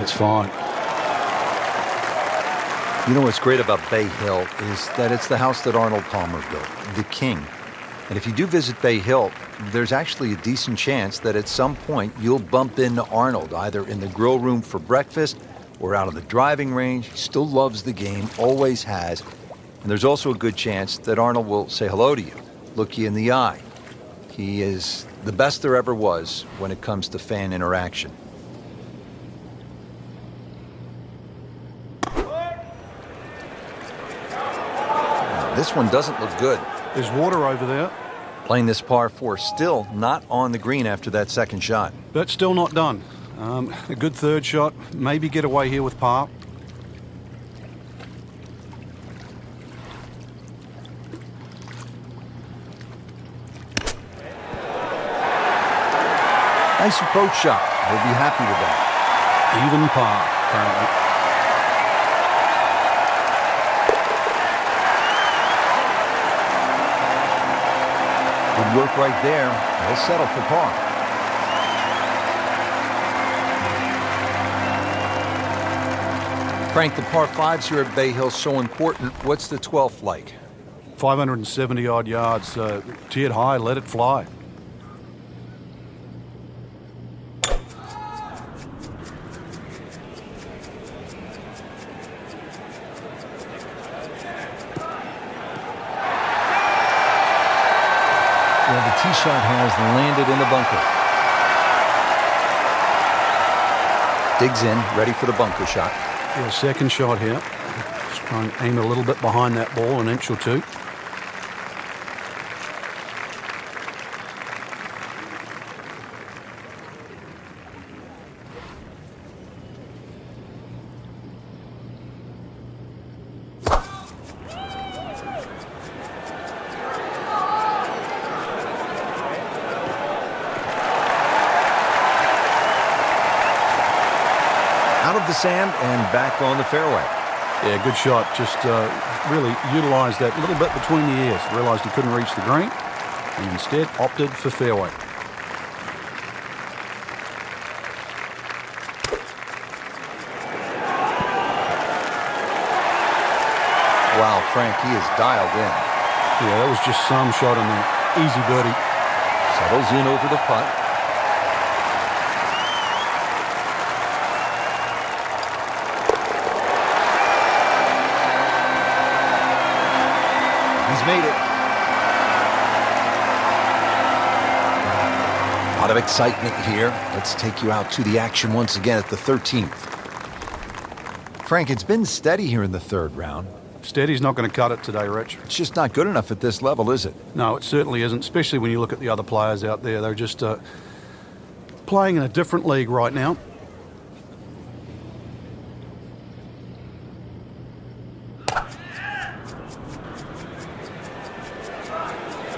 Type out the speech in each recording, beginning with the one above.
It's fine. You know what's great about Bay Hill is that it's the house that Arnold Palmer built, the King. And if you do visit Bay Hill, there's actually a decent chance that at some point you'll bump into Arnold, either in the grill room for breakfast or out on the driving range. He still loves the game, always has. And there's also a good chance that Arnold will say hello to you, look you in the eye. He is the best there ever was when it comes to fan interaction. This one doesn't look good. There's water over there. Playing this par 4, still not on the green after that second shot. But still not done. A good third shot. Maybe get away here with par. Nice approach shot. He'll be happy with that. Even par, currently. Good work right there. He'll settle for par. Frank, the par 5s here at Bay Hill so important. What's the 12th like? 570 odd yards. Tee it high, let it fly. Well, the tee shot has landed in the bunker. Digs in, ready for the bunker shot. Yeah, second shot here. Just try and aim a little bit behind that ball, an inch or two. Out of the sand and back on the fairway. Yeah, good shot. Just really utilized that little bit between the ears. Realized he couldn't reach the green and instead opted for fairway. Wow, Frank, he is dialed in. Yeah, that was just some shot on the easy birdie. Settles in over the putt. He's made it. A lot of excitement here. Let's take you out to the action once again at the 13th. Frank, it's been steady here in the third round. Steady's not going to cut it today, Rich. It's just not good enough at this level, is it? No, it certainly isn't, especially when you look at the other players out there. They're just playing in a different league right now.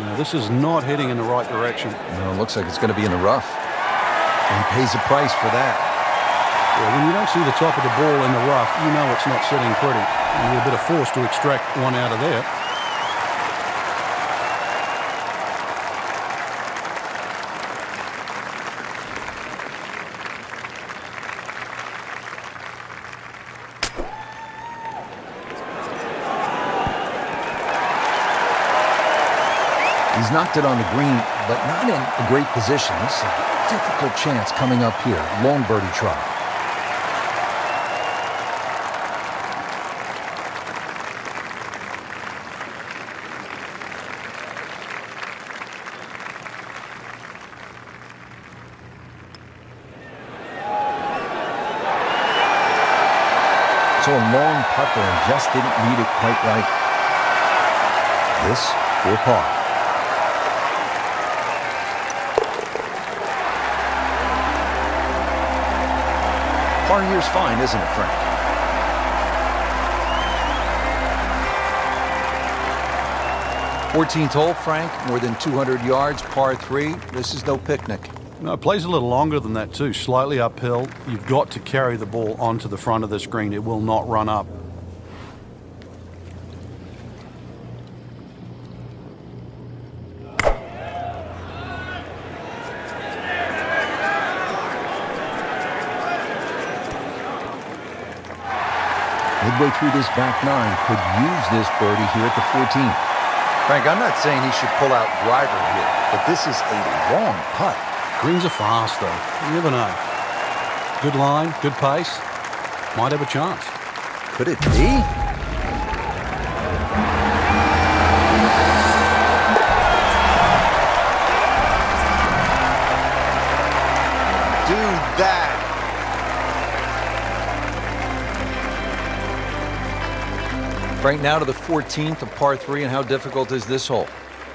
Now, this is not heading in the right direction. No, it looks like it's going to be in the rough. And he pays a price for that. Yeah, when you don't see the top of the ball in the rough, you know it's not sitting pretty. You need a bit of force to extract one out of there. He's knocked it on the green, but not in a great position. This is a difficult chance coming up here. Long birdie try. So a long putt there and just didn't read it quite right. This for par. Par here's fine, isn't it, Frank? $14th hole, Frank, more than 200 yards, par 3. This is no picnic. No, it plays a little longer than that too, slightly uphill. You've got to carry the ball onto the front of the screen. It will not run up. midway through this back nine, could use this birdie here at the 14th. Frank, I'm not saying he should pull out driver here, but this is a long putt. Greens are fast, though. You never know. Good line, good pace. Might have a chance. Could it be? Do that. Frank, now to the 14th, a par 3, and how difficult is this hole?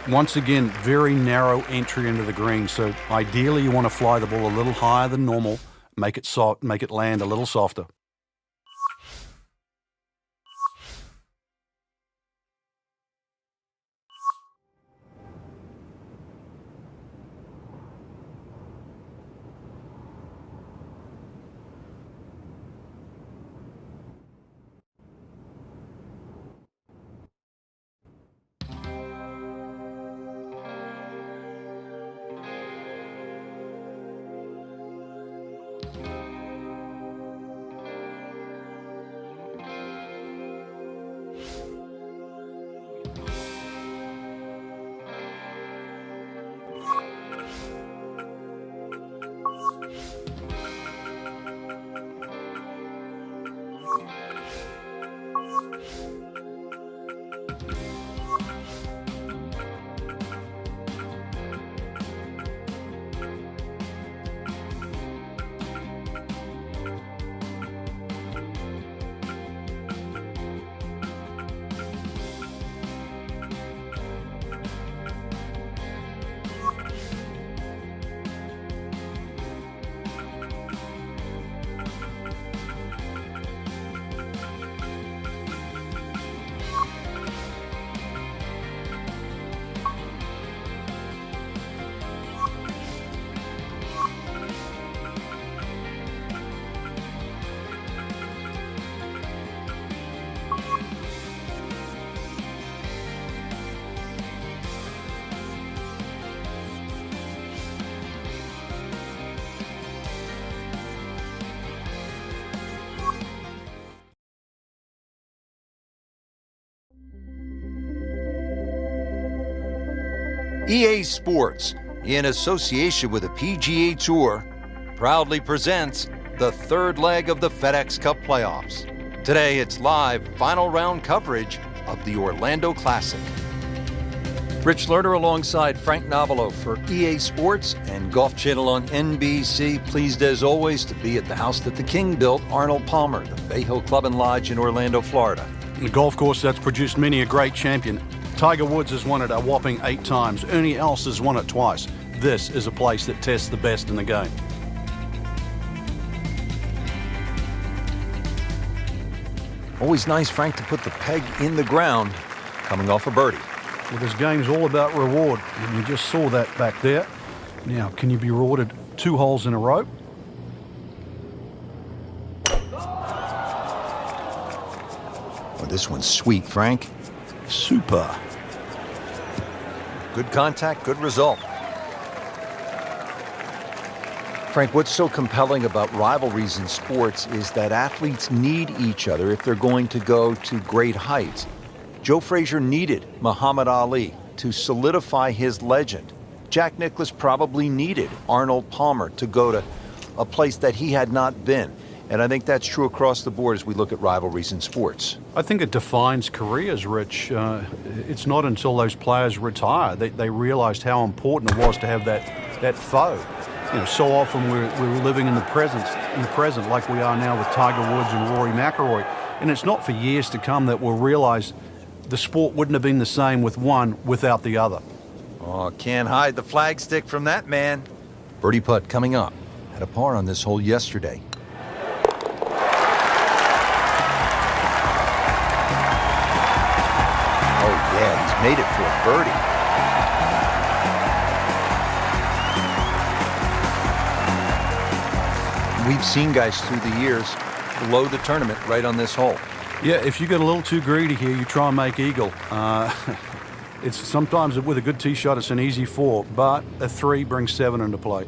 Once again, very narrow entry into the green, so ideally you want to fly the ball a little higher than normal, make it soft, make it land a little softer. EA Sports, in association with the PGA Tour, proudly presents the third leg of the FedEx Cup playoffs. Today, it's live final round coverage of the Orlando Classic. Rich Lerner alongside Frank Novelo for EA Sports and Golf Channel on NBC. Pleased as always to be at the house that the King built, Arnold Palmer, the Bay Hill Club and Lodge in Orlando, Florida. The golf course that's produced many a great champion. Tiger Woods has won it a whopping 8 times. Ernie Els has won it twice. This is a place that tests the best in the game. Always nice, Frank, to put the peg in the ground, coming off a birdie. Well, this game's all about reward, and you just saw that back there. Now, can you be rewarded 2 holes in a row? Oh, this one's sweet, Frank. Super. Good contact, good result. Frank, what's so compelling about rivalries in sports is that athletes need each other if they're going to go to great heights. Joe Frazier needed Muhammad Ali to solidify his legend. Jack Nicklaus probably needed Arnold Palmer to go to a place that he had not been. And I think that's true across the board as we look at rivalries in sports. I think it defines careers, Rich. It's not until those players retire that they realized how important it was to have that foe. You know, so often we're living in the present like we are now with Tiger Woods and Rory McIlroy. And it's not for years to come that we'll realize the sport wouldn't have been the same with one without the other. Oh, can't hide the flagstick from that man. Birdie putt coming up. Had a par on this hole yesterday. Oh, yeah, he's made it for a birdie. We've seen guys through the years blow the tournament right on this hole. Yeah, if you get a little too greedy here, you try and make eagle. It's sometimes with a good tee shot, it's an easy 4, but a 3 brings 7 into play.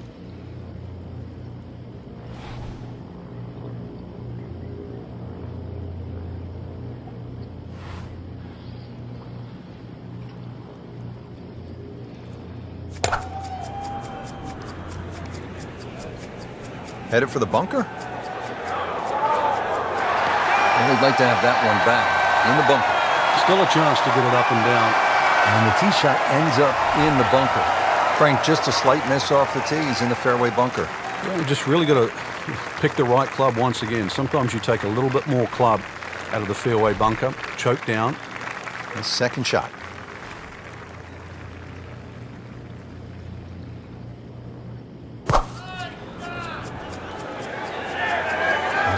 Headed for the bunker? Well, he'd like to have that one back in the bunker. Still a chance to get it up and down. And the tee shot ends up in the bunker. Frank, just a slight miss off the tee. He's in the fairway bunker. Yeah, you just really got to pick the right club once again. Sometimes you take a little bit more club out of the fairway bunker, choke down. The second shot.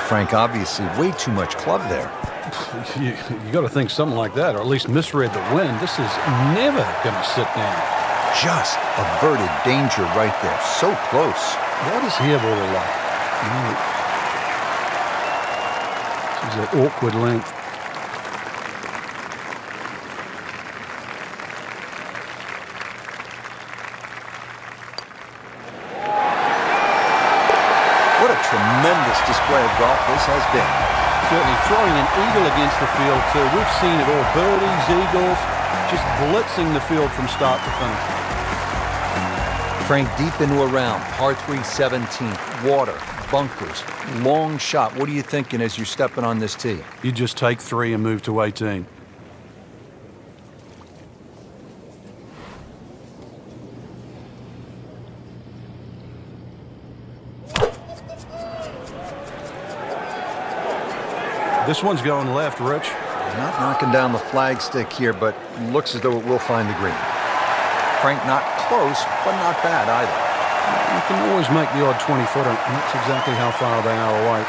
Frank, obviously way too much club there. You got to think something like that, or at least misread the wind. This is never going to sit down. Just averted danger right there. So close. What does he have all the luck? This is that awkward length. What a tremendous display of golf this has been. Certainly throwing an eagle against the field too. We've seen it all. Birdies, eagles, just blitzing the field from start to finish. Frank, deep into a round, par 3 17th, water, bunkers, long shot. What are you thinking as you're stepping on this tee? You just take 3 and move to 18. This one's going left, Rich. Not knocking down the flagstick here, but looks as though it will find the green. Frank, not close, but not bad either. You can always make the odd 20-footer, and that's exactly how far they are away.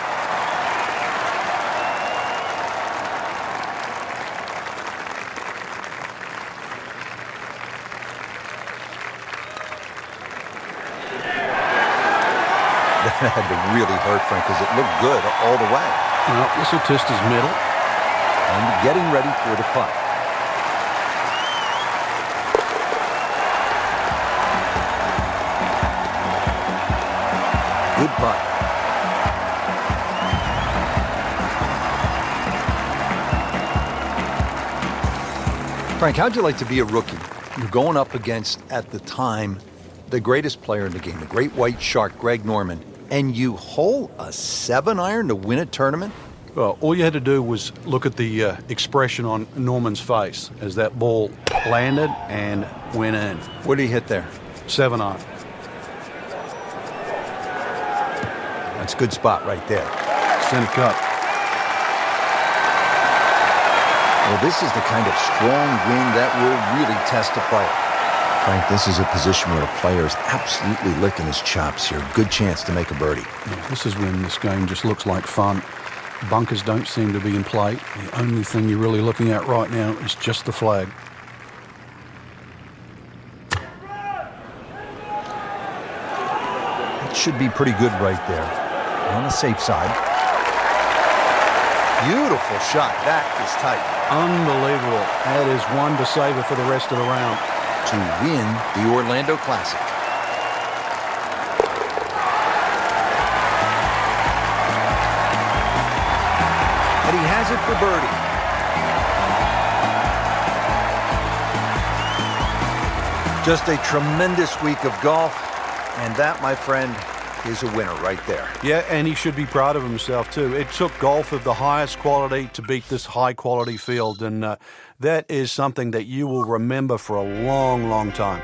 That had to really hurt, Frank, because it looked good all the way. Well, this will test his middle. And getting ready for the putt. Good putt. Frank, how'd you like to be a rookie? You're going up against, at the time, the greatest player in the game, the great white shark, Greg Norman, and you hole a 7-iron to win a tournament? Well, all you had to do was look at the expression on Norman's face as that ball landed and went in. What did he hit there? 7-iron. That's a good spot right there. Center cut. Well, this is the kind of strong wind that will really test a player. Frank, this is a position where a player is absolutely licking his chops here. Good chance to make a birdie. Yeah, this is when this game just looks like fun. Bunkers don't seem to be in play. The only thing you're really looking at right now is just the flag. It should be pretty good right there. On the safe side. Beautiful shot. That is tight. Unbelievable. That is one to savor for the rest of the round. To win the Orlando Classic. And he has it for birdie. Just a tremendous week of golf. And that, my friend, is a winner right there. Yeah, and he should be proud of himself, too. It took golf of the highest quality to beat this high-quality field, and that is something that you will remember for a long, long time.